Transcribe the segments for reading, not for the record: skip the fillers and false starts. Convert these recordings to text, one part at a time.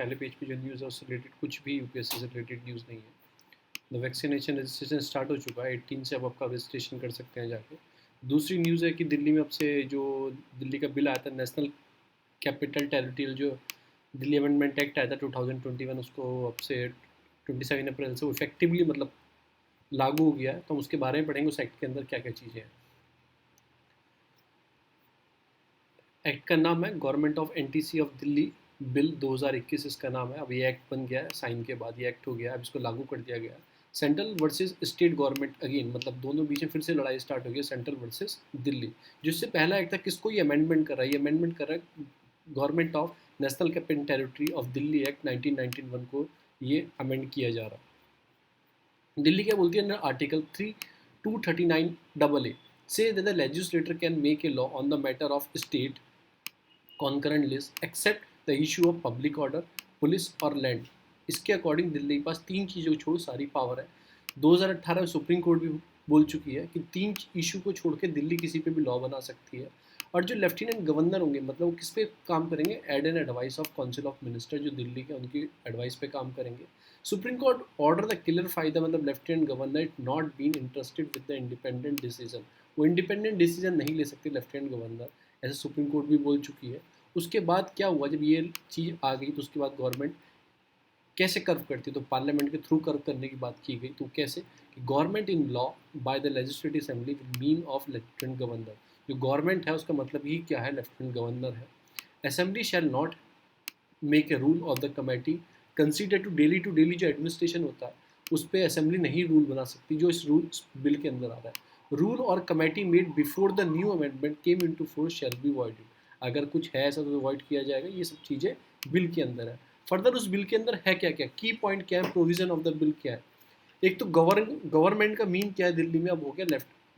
पहले पेज पे जो न्यूज़ है उससे रिलेटेड कुछ भी यूपीएससी से रिलेटेड न्यूज़ नहीं है। द वैक्सीनेशन रजिस्ट्रेशन स्टार्ट हो चुका है, 18 से अब आपका रजिस्ट्रेशन कर सकते हैं जाके। दूसरी न्यूज़ है कि दिल्ली में अब से जो दिल्ली का बिल आया था, नेशनल कैपिटल टेरिटोरियल, जो दिल्ली अमेंडमेंट एक्ट आया था 2021, उसको अब से 27 अप्रैल से इफेक्टिवली मतलब लागू हो गया है। तो हम उसके बारे में पढ़ेंगे उस एक्ट के अंदर क्या क्या चीज़ें हैं। एक्ट का नाम है government of NTC of Delhi bill 2021, इसका नाम है। अब ये एक्ट बन गया है, साइन के बाद ये एक्ट हो गया, अब इसको लागू कर दिया गया। Central versus state government, again मतलब दोनों बीच में फिर से लड़ाई स्टार्ट हो गई, सेंट्रल वर्सेस दिल्ली। जिससे पहला एक्ट था, किसको ये अमेंडमेंट कर रहा है? ये अमेंडमेंट कर रहा है government of national capital territory of Delhi act 1991 को ये अमेंड किया जा रहा है। दिल्ली क्या बोलती है under article 239 AA, say that the legislator can make a law on the matter of state concurrent list except the issue of public order, police और लैंड। इसके अकॉर्डिंग दिल्ली के पास तीन चीज़ों को छोड़ सारी पावर है। 2018 में सुप्रीम कोर्ट भी बोल चुकी है कि तीन इशू को छोड़ के दिल्ली किसी पे भी लॉ बना सकती है। और जो लेफ्टिनेंट गवर्नर होंगे, मतलब वो किस पे काम करेंगे? Aid and advice of council of minister, जो दिल्ली के उनकी एडवाइस पे काम करेंगे। Supreme court order the clear फायदा, मतलब lieutenant governor it not been interested with the independent decision. वो इंडिपेंडेंट डिसीजन नहीं ले सकते लेफ्टिनेंट गवर्नर, ऐसे सुप्रीम कोर्ट भी बोल चुकी है। उसके बाद क्या हुआ, जब ये चीज़ आ गई तो उसके बाद गवर्नमेंट कैसे कर्व करती है? तो पार्लियामेंट के थ्रू कर्व करने की बात की गई। तो कैसे कि government in law by the legislative assembly mean of lieutenant governor. जो गवर्नमेंट है उसका मतलब ही क्या है? लेफ्टिनेंट गवर्नर है। Assembly shall not make a rule of the committee consider to daily जो एडमिनिस्ट्रेशन होता है उस पर असेंबली नहीं रूल बना सकती, जो इस रूल बिल के अंदर आ रहा है। रूल और committee made before the new amendment came into force shall be voided. अगर कुछ है ऐसा तो अवॉइड किया जाएगा। ये सब चीज़ें बिल के अंदर है। फर्दर उस बिल के अंदर है क्या क्या, की पॉइंट क्या है, प्रोविजन ऑफ द बिल क्या है? एक तो गवर्नमेंट का मीन क्या है दिल्ली में? अब हो गया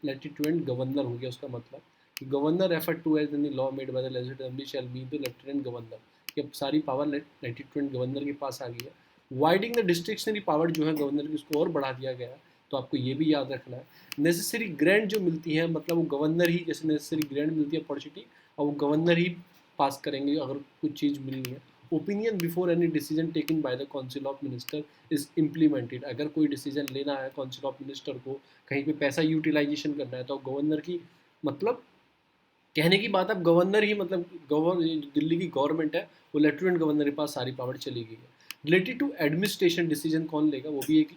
लेफ्टिनेंट गवर्नर हो गया। उसका मतलब governor refer to as in the law made by the legislative assembly shall mean the lieutenant governor. कि अब सारी पावर लेफ्टिनेंट गवर्नर के पास आ गई है। वाइडिंग द डिस्ट्रिक्शनरी पावर जो है गवर्नर की, उसको और बढ़ा दिया गया है। तो आपको ये भी याद रखना है। नेसेसरी ग्रांट जो मिलती है, मतलब वो गवर्नर ही, जैसे नेसेसरी ग्रांट मिलती है अपॉर्चुनिटी, और वो गवर्नर ही पास करेंगे अगर कुछ चीज़ मिलनी है। Opinion before any decision taken by the council of minister is implemented. अगर कोई डिसीजन लेना है काउंसिल ऑफ मिनिस्टर को, कहीं पे पैसा यूटिलाइजेशन करना है, तो गवर्नर की, मतलब कहने की बात, अब गवर्नर ही, मतलब दिल्ली की गवर्नमेंट है, वो लेफ्टिनेंट गवर्नर के पास सारी पावर चली गई है। रिलेटेड टू एडमिनिस्ट्रेशन डिसीजन कौन लेगा? वो भी एक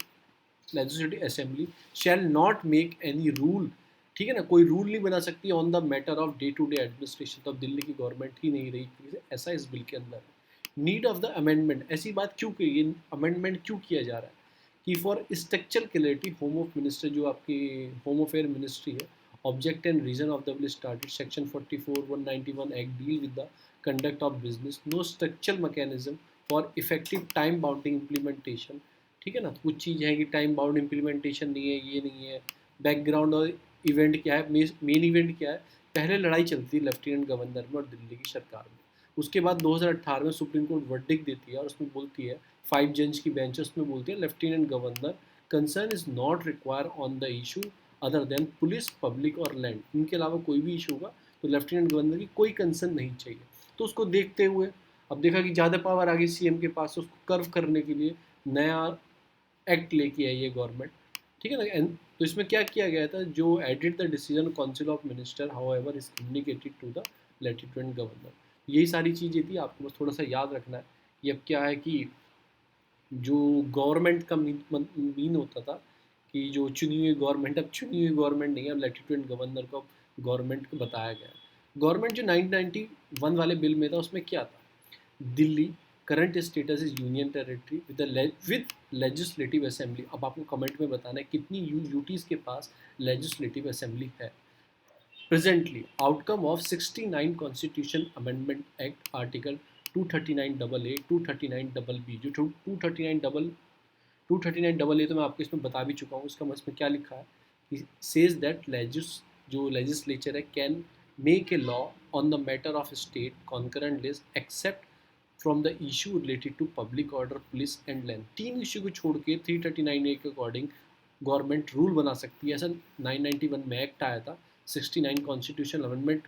legislative assembly. Shall not make any rule, ठीक है ना, कोई रूल नहीं बना सकती on the matter of day to day administration. तो अब दिल्ली की गवर्नमेंट ही नहीं रही, ऐसा इस बिल के अंदर है। नीड ऑफ द अमेंडमेंट, ऐसी बात क्यों की, ये अमेंडमेंट क्यों किया जा रहा है? कि for structural clarity home of minister, जो आपकी होम अफेयर मिनिस्ट्री है, object and reason of the bill started section 44 191 act deal with the conduct of business, no structural mechanism for effective time bounding implementation. ठीक है ना, कुछ चीज़ है कि time bound implementation नहीं है, ये नहीं है। बैकग्राउंड और इवेंट क्या है, मेन इवेंट क्या है? पहले लड़ाई चलती है लेफ्टिनेंट गवर्नर में और दिल्ली की सरकार में। उसके बाद 2018 में सुप्रीम कोर्ट वर्डिक्ट देती है और उसमें बोलती है, 5 जज की बेंच उसमें बोलती है, lieutenant governor concern is not require on the issue other than police, public और लैंड। इनके अलावा कोई भी इशू होगा तो लेफ्टिनेंट गवर्नर की कोई कंसर्न नहीं चाहिए। तो उसको देखते हुए अब देखा कि ज़्यादा पावर आ गई सीएम के पास, उसको कर्व करने के लिए नया एक्ट लेके आई है गवर्नमेंट। ठीक है ना। तो इसमें क्या किया गया था, जो edit the decision council of minister however is communicated to the lieutenant governor. यही सारी चीज़ें थी, आपको बस थोड़ा सा याद रखना है। ये अब क्या है कि जो गवर्नमेंट का मीन होता था कि जो चुनी हुई गवर्नमेंट, अब चुनी हुई गवर्नमेंट नहीं है, अब लेफ्टिनेंट गवर्नर को गवर्नमेंट को बताया गया। गवर्नमेंट जो 1991 वाले बिल में था उसमें क्या था? Delhi current status is union territory with legislative assembly. अब आपको कमेंट में बताना है कितनी यूटीज के पास लेजिस्लेटिव असेंबली है presently. Outcome of 69 constitution amendment act article 239 double A 239 double B. जो 239 डबल ए तो मैं आपको इसमें बता भी चुका हूँ। इसका इसमें क्या लिखा है कि सेज दैट जो लेजिस्लेचर है can make a law on the matter of state concurrent list except from the issue related to public order, police and land. तीन इशू को छोड़ के 339 ए के अकॉर्डिंग गवर्नमेंट रूल बना सकती है। ऐसा 991 में एक्ट आया था, 69 कॉन्स्टिट्यूशन अमेंडमेंट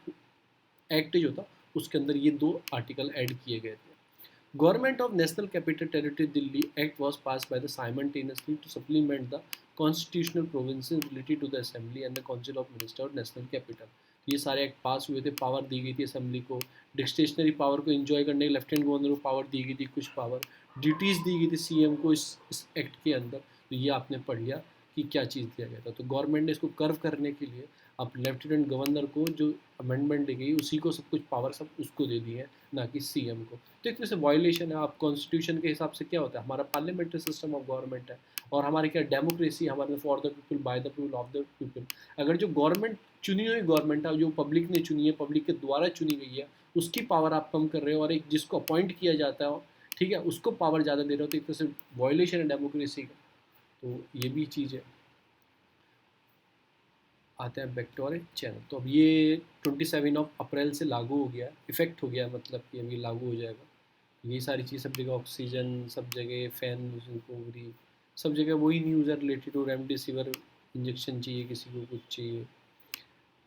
एक्ट जो था उसके अंदर ये दो आर्टिकल ऐड किए गए थे। Government of National Capital Territory Delhi Act was passed by the simultaneously to supplement the constitutional provisions related to the Assembly and the Council of Ministers of National Capital. ये सारे act पास हुए थे, power दी गई थी assembly को, discretionary power को enjoy करने के लेफ्टिनेंट गवर्नर को पावर दी गई थी, कुछ पावर ड्यूटीज़ दी गई थी सीएम को इस एक्ट के अंदर। तो ये आपने पढ़ लिया कि क्या चीज़ दिया गया था। तो गवर्नमेंट ने इसको कर्व करने के लिए अब लेफ्टिनेंट गवर्नर को जो अमेंडमेंट दी गई उसी को सब कुछ पावर सब उसको दे दी है, ना कि सीएम को। तो एक तरह से वायलेशन है। आप कॉन्स्टिट्यूशन के हिसाब से क्या होता है, हमारा पार्लियामेंट्री सिस्टम ऑफ गवर्नमेंट है और हमारी क्या डेमोक्रेसी, हमारे for the people by the people of the people. अगर जो गवर्नमेंट चुनी हुई गवर्नमेंट है, जो पब्लिक ने चुनी है, पब्लिक के द्वारा चुनी गई है, उसकी पावर आप कम कर रहे हो और एक जिसको अपॉइंट किया जाता है, ठीक है, उसको पावर ज़्यादा दे रहे हो, तो एक तरह से वायलेशन है डेमोक्रेसी का। तो ये भी चीज़ है। आते हैं बैक टू और चैनल। तो अब ये 27 अप्रैल से लागू हो गया, इफेक्ट हो गया, मतलब कि अभी लागू हो जाएगा। ये सारी चीज़ सब जगह ऑक्सीजन, सब जगह फैन पूरी, सब जगह वही न्यूज़ है रिलेटेड टू रेमडेसिविर इंजेक्शन चाहिए, किसी को कुछ चाहिए।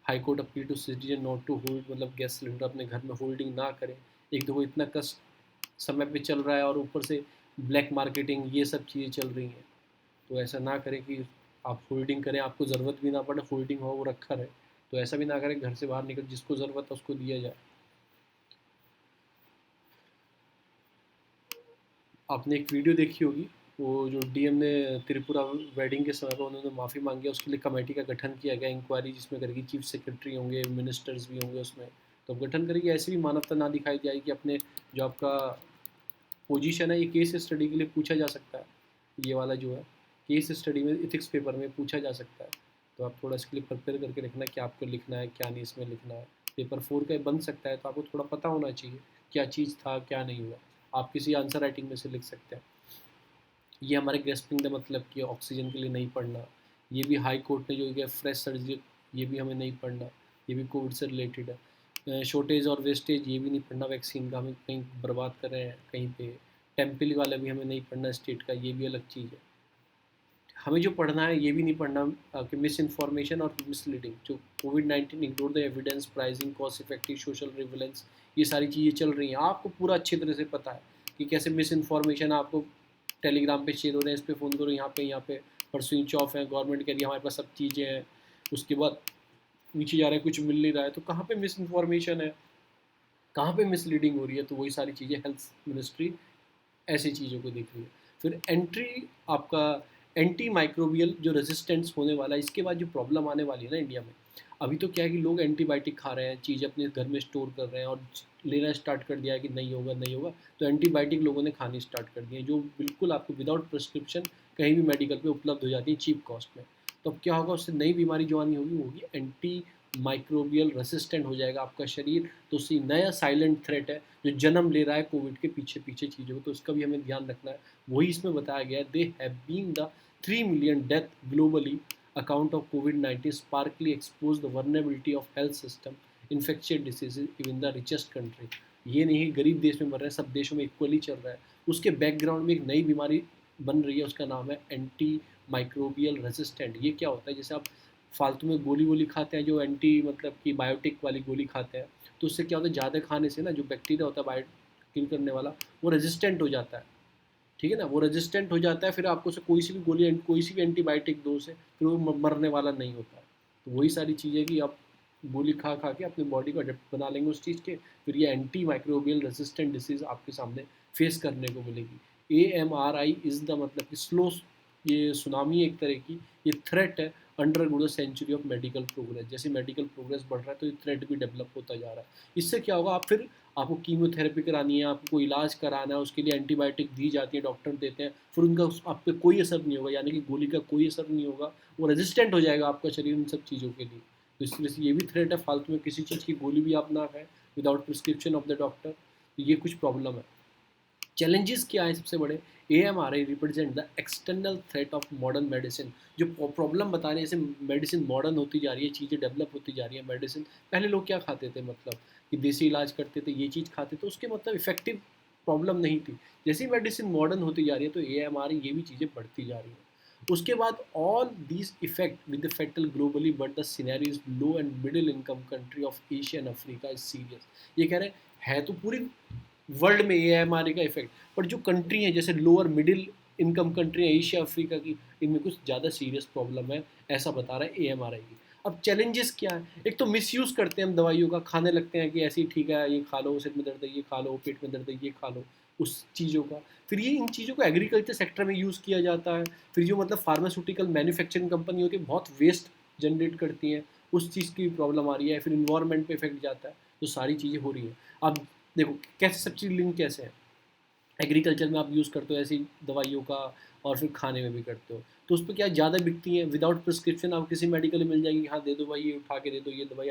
High court appeal to citizen not to hold, मतलब गैस सिलेंडर अपने घर में होल्डिंग ना करें। एक तो वो इतना कष्ट समय पे चल रहा है और ऊपर से ब्लैक मार्केटिंग ये सब चीज़ें चल रही हैं, तो ऐसा ना करें कि आप होल्डिंग करें, आपको ज़रूरत भी ना पड़े, होल्डिंग हो वो रखा रहे। तो ऐसा भी ना करें, घर से बाहर निकल, जिसको ज़रूरत है उसको दिया जाए। आपने एक वीडियो देखी होगी, वो जो डीएम ने त्रिपुरा वेडिंग के समय पर उन्होंने माफ़ी मांगी है, उसके लिए कमेटी का गठन किया गया, इंक्वायरी जिसमें करेगी, चीफ सेक्रेटरी होंगे, मिनिस्टर्स भी होंगे उसमें, तो गठन करेगी। ऐसी भी मानवता ना दिखाई जाए कि अपने जो आपका पोजीशन है, ये केस स्टडी के लिए पूछा जा सकता है। ये वाला जो है केस स्टडी में इथिक्स पेपर में पूछा जा सकता है। तो आप थोड़ा इसके लिए प्रिपेयर करके रखना क्या आपको लिखना है, क्या नहीं इसमें लिखना है। पेपर 4 का बन सकता है, तो आपको थोड़ा पता होना चाहिए क्या चीज़ था, क्या नहीं हुआ। आप किसी आंसर राइटिंग में से लिख सकते हैं। ये हमारे ग्रेस्पिंग द मतलब कि ऑक्सीजन के लिए नहीं पढ़ना। ये भी हाई कोर्ट ने जो किया फ्रेश सर्जरी, ये भी हमें नहीं पढ़ना, ये भी कोविड से रिलेटेड है। शॉर्टेज और वेस्टेज ये भी नहीं पढ़ना, वैक्सीन का हमें कहीं बर्बाद कर रहे हैं कहीं पे। टेम्पल वाला भी हमें नहीं पढ़ना स्टेट का, ये भी अलग चीज़ है। हमें जो पढ़ना है ये भी नहीं पढ़ना कि मिस इन्फॉर्मेशन और मिसलीडिंग, जो कोविड-19 include the evidence, pricing, cost effective, social relevance, ये सारी चीज़ें चल रही हैं। आपको पूरा अच्छी तरह से पता है कि कैसे मिस इन्फॉर्मेशन आपको टेलीग्राम पे शेयर हो रहे हैं, इस पे फ़ोन करो, यहाँ पे पर स्विच ऑफ है, गवर्नमेंट कह रही है हमारे पास सब चीज़ें हैं, उसके बाद नीचे जा रहे हैं कुछ मिल नहीं रहा है। तो कहाँ पे मिस इन्फॉर्मेशन है, कहाँ पे मिसलीडिंग हो रही है, तो वही सारी चीज़ें हेल्थ मिनिस्ट्री ऐसी चीज़ों को देख रही है। फिर एंट्री आपका एंटी माइक्रोबियल जो रेजिस्टेंस होने वाला है, इसके बाद जो प्रॉब्लम आने वाली है ना इंडिया में, अभी तो क्या है कि लोग एंटीबायोटिक खा रहे हैं, चीज़ अपने घर में स्टोर कर रहे हैं और लेना स्टार्ट कर दिया है कि नहीं होगा नहीं होगा, तो एंटीबायोटिक लोगों ने खानी स्टार्ट कर दी है, जो बिल्कुल आपको विदाउट प्रिस्क्रिप्शन कहीं भी मेडिकल पे उपलब्ध हो जाती है चीप कॉस्ट में। तो अब क्या होगा, उससे नई बीमारी जो आनी होगी वो होगी एंटी माइक्रोबियल रेसिस्टेंट हो जाएगा आपका शरीर। तो उससे नया साइलेंट थ्रेट है जो जन्म ले रहा है कोविड के पीछे पीछे चीज़ों को, तो उसका भी हमें ध्यान रखना है। वही इसमें बताया गया है, they have been the 3 million death globally account of कोविड-19 sparkly expose the vulnerability of health system infectious diseases even the richest country. ये नहीं गरीब देश में मर रहे हैं, सब देशों में इक्वली चल रहा है। उसके बैकग्राउंड में एक नई बीमारी बन रही है, उसका नाम है एंटी माइक्रोबियल रेसिस्टेंट। ये क्या होता है, जैसे आप फालतू में गोली वोली खाते हैं, जो एंटी मतलब कि बायोटिक वाली गोली खाते हैं, तो उससे क्या होता है, ज़्यादा खाने से ना जो बैक्टीरिया होता है बायो किल करने वाला, वो रेजिस्टेंट हो जाता है। ठीक है ना, वो रेजिस्टेंट हो जाता है, फिर आपको से कोई सी भी गोली, कोई सी भी एंटीबायोटिक दो से, फिर वो मरने वाला नहीं होता है। तो वही सारी चीज़ें कि आप गोली खा खा के अपने बॉडी को अडेप्ट बना लेंगे उस चीज़ के, फिर ये एंटी माइक्रोबियल रेजिस्टेंट डिसीज़ आपके सामने फेस करने को मिलेगी। AMRI इज़ द मतलब कि स्लो, ये सुनामी एक तरह की, ये थ्रेट है under good century of medical progress. जैसे मेडिकल प्रोग्रेस बढ़ रहा है तो ये थ्रेट भी डेवलप होता जा रहा है। इससे क्या होगा, आप फिर आपको कीमोथेरेपी करानी है, आपको कोई इलाज कराना है, उसके लिए एंटीबायोटिक दी जाती है, डॉक्टर देते हैं, फिर उनका आप पे कोई असर नहीं होगा, यानी कि गोली का कोई असर नहीं होगा, वो रेजिस्टेंट हो जाएगा आपका शरीर उन सब चीज़ों के लिए। तो इस तरह से ये भी थ्रेट है, फालतू में किसी चीज़ की गोली भी आप ना खाएं without prescription of the doctor. तो ये कुछ प्रॉब्लम है। चैलेंजेस क्या है सबसे बड़े, AMRI represent the external threat of modern medicine. जो प्रॉब्लम बता रहे हैं, जैसे मेडिसिन मॉडर्न होती जा रही है, चीज़ें डेवलप होती जा रही है। मेडिसिन पहले लोग क्या खाते थे, मतलब कि देसी इलाज करते थे, ये चीज़ खाते थे, उसके मतलब इफेक्टिव प्रॉब्लम नहीं थी। जैसे ही मेडिसिन मॉडर्न होती जा रही है तो AMRI ये भी चीज़ें बढ़ती जा रही हैं। उसके बाद all these effect with the factor globally but the scenario is low and middle income country of Asia and Africa is serious. ये कह रहे हैं है तो पूरी वर्ल्ड में AMRA का इफेक्ट। पर जो कंट्री है जैसे लोअर मिडिल इनकम कंट्री है एशिया अफ्रीका की, इनमें कुछ ज़्यादा सीरियस प्रॉब्लम है, ऐसा बता रहा है AMRI की। अब चैलेंजेस क्या है, एक तो मिसयूज़ करते हैं हम दवाइयों का, खाने लगते हैं कि ऐसी ठीक है ये खा लो, सिर में दर्द है ये खा लो, पेट में दर्द है ये खा लो, उस चीज़ों का। फिर ये इन चीज़ों को एग्रीकल्चर सेक्टर में यूज़ किया जाता है। फिर जो मतलब फार्मास्यूटिकल मैन्युफैक्चरिंग कंपनी होती है बहुत वेस्ट जनरेट करती हैं, उस चीज़ की प्रॉब्लम आ रही है। फिर इन्वायरमेंट पे इफेक्ट जाता है, तो सारी चीज़ें हो रही हैं। अब देखो कैसे सब चीज़ लिंक कैसे है, एग्रीकल्चर में आप यूज़ करते हो ऐसी दवाइयों का, और फिर खाने में भी करते हो, तो उस पर क्या ज़्यादा बिकती हैं, विदाउट प्रिस्क्रिप्शन आप किसी मेडिकल में मिल जाएगी, हाँ दे दो भाई ये उठा के दे दो ये दवाई,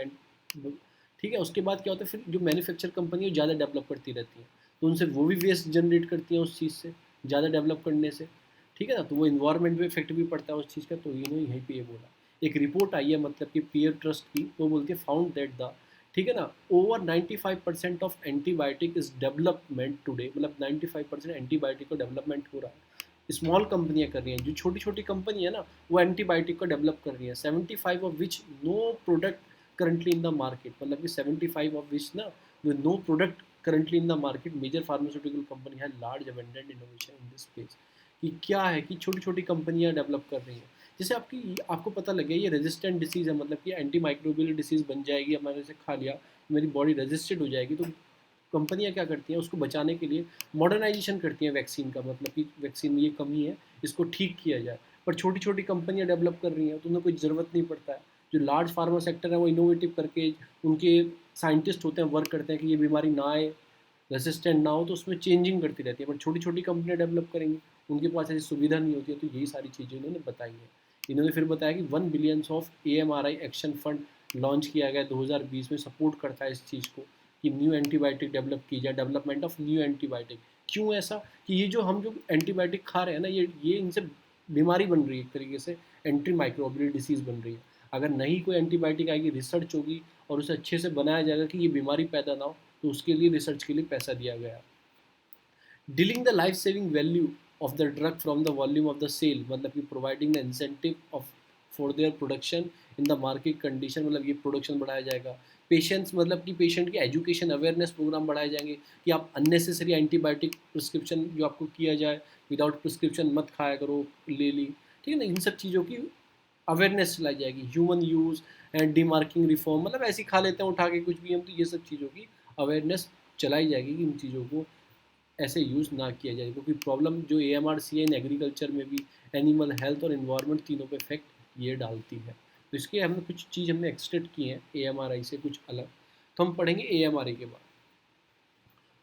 ठीक है। उसके बाद क्या होता है, फिर जो मैन्युफैक्चर कंपनी है ज़्यादा डेवलप करती रहती है, तो उनसे वो भी वेस्ट जनरेट करती हैं उस चीज़ से, ज़्यादा डेवलप करने से, ठीक है ना। तो वो इन्वायरमेंट पे इफेक्ट भी पड़ता है उस चीज़ का। तो इन्होंने यहीं पे ये बोला, एक रिपोर्ट आई है मतलब कि पीयर ट्रस्ट की, वो बोलती है फाउंड दैट द, ठीक है ना, over 95% of antibiotic is development today, मतलब 95% एंटीबायोटिक का डेवलपमेंट हो रहा है, स्मॉल कंपनियां कर रही हैं, जो छोटी छोटी कंपनी है ना वो एंटीबायोटिक को डेवलप कर रही है, 75 of which no product currently in the market, मतलब कि 75 ऑफ विच ना with no product currently in the market, major pharmaceutical company has large abundant innovation in this space। कि क्या है कि छोटी छोटी कंपनियां डेवलप कर रही हैं, जैसे आपको पता लगे ये रेजिस्टेंट डिसीज़ है, मतलब कि एंटी माइक्रोबियल डिसीज़ बन जाएगी, अब मैंने इसे खा लिया मेरी बॉडी रेजिस्टेड हो जाएगी, तो कंपनियां क्या करती हैं उसको बचाने के लिए मॉडर्नाइजेशन करती हैं वैक्सीन का, मतलब कि वैक्सीन में ये कमी है इसको ठीक किया जाए। पर छोटी छोटी कंपनियां डेवलप कर रही हैं तो उन्हें कोई ज़रूरत नहीं पड़ता है। जो लार्ज फार्मा सेक्टर है वो इनोवेटिव करके, उनके साइंटिस्ट होते हैं वर्क करते हैं कि ये बीमारी ना आए, रेसिस्टेंट ना हो, तो उसमें चेंजिंग करती रहती है। पर छोटी छोटी कंपनियां डेवलप करेंगी, उनके पास ऐसी सुविधा नहीं होती है। तो यही सारी चीज़ें इन्होंने बताई हैं। इन्होंने फिर बताया कि 1 billion of AMRI action fund launch किया गया 2020 में, सपोर्ट करता है इस चीज़ को कि न्यू एंटीबायोटिक डेवलप की जाए, डेवलपमेंट ऑफ न्यू एंटीबायोटिक। क्यों ऐसा, कि ये जो हम जो एंटीबायोटिक खा रहे हैं ना, ये इनसे बीमारी बन रही है, एक तरीके से एंटी माइक्रोबियल डिसीज़ बन रही है। अगर नहीं कोई एंटीबायोटिक आएगी, रिसर्च होगी और उसे अच्छे से बनाया जाएगा कि ये बीमारी पैदा ना हो, तो उसके लिए रिसर्च के लिए पैसा दिया गया। Dealing the life saving value of the drug from the volume of the sale, मतलब कि providing the incentive of for their production in the market condition, मतलब ये प्रोडक्शन बढ़ाया जाएगा। पेशेंट्स, मतलब कि पेशेंट की एजुकेशन अवेयरनेस प्रोग्राम बढ़ाए जाएंगे कि आप अननेसेसरी एंटीबायोटिक प्रिस्क्रिप्शन जो आपको किया जाए, विदाउट प्रिस्क्रिप्शन मत खाया करो, ले ली, ठीक है ना। इन सब चीज़ों की अवेयरनेस चलाई जाएगी। ह्यूमन यूज़ एंड डीमार्किंग रिफॉर्म, मतलब ऐसे ही खा लेते हैं उठा के कुछ भी हम, तो ये सब चीज़ों की अवेयरनेस चलाई जाएगी कि इन चीज़ों को ऐसे यूज़ ना किया जाए, क्योंकि प्रॉब्लम जो AMRC है इन एग्रीकल्चर में भी एनिमल हेल्थ और इन्वायरमेंट तीनों पे इफेक्ट ये डालती है। तो इसके हमने कुछ चीज़ हमने एक्सट्रैक्ट की हैं AMRI से कुछ अलग। तो हम पढ़ेंगे AMRI के बाद।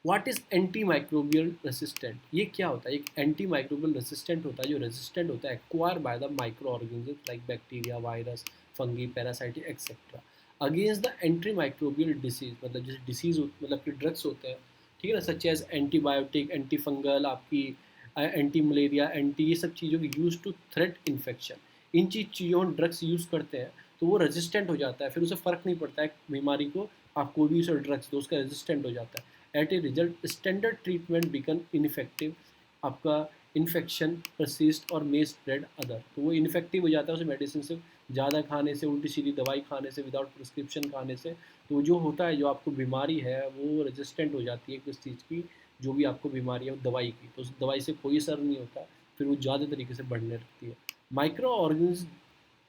What is anti microbial resistant, ये क्या होता है। एक एंटी माइक्रोबियल रेसिस्टेंट होता है जो रेसिस्टेंट होता है acquire by the micro organism like bacteria, virus, fungi, parasite etcetera, against the anti microbial disease, मतलब जैसे डिसीज मतलब कि ड्रग्स होते हैं, ठीक है ना, such as antibiotic, anti fungal, आपकी एंटी मलेरिया, एंटी, ये सब चीज़ों की यूज टू थ्रेट इन्फेक्शन। इन चीज़ों ड्रग्स यूज़ करते हैं तो वो रेजिस्टेंट हो जाता है, फिर उसे फ़र्क नहीं पड़ता है बीमारी को, आप कोई भी उसे ड्रग्स दो उसका रेजिस्टेंट हो जाता है। At a result standard treatment become ineffective, आपका इन्फेक्शन परसिस्ट और मे स्प्रेड अदर, तो वो इन्फेक्टिव हो जाता है उसे मेडिसिन से ज़्यादा खाने से, उल्टी सीधी दवाई खाने से, विदाउट प्रिस्क्रिप्शन खाने से। तो जो होता है, जो आपको बीमारी है वो रेजिस्टेंट हो जाती है किस चीज़ की, जो भी आपको बीमारी है वो दवाई की, तो उस दवाई से कोई असर नहीं होता, फिर वो ज़्यादा तरीके से बढ़ने लगती है। Micro organism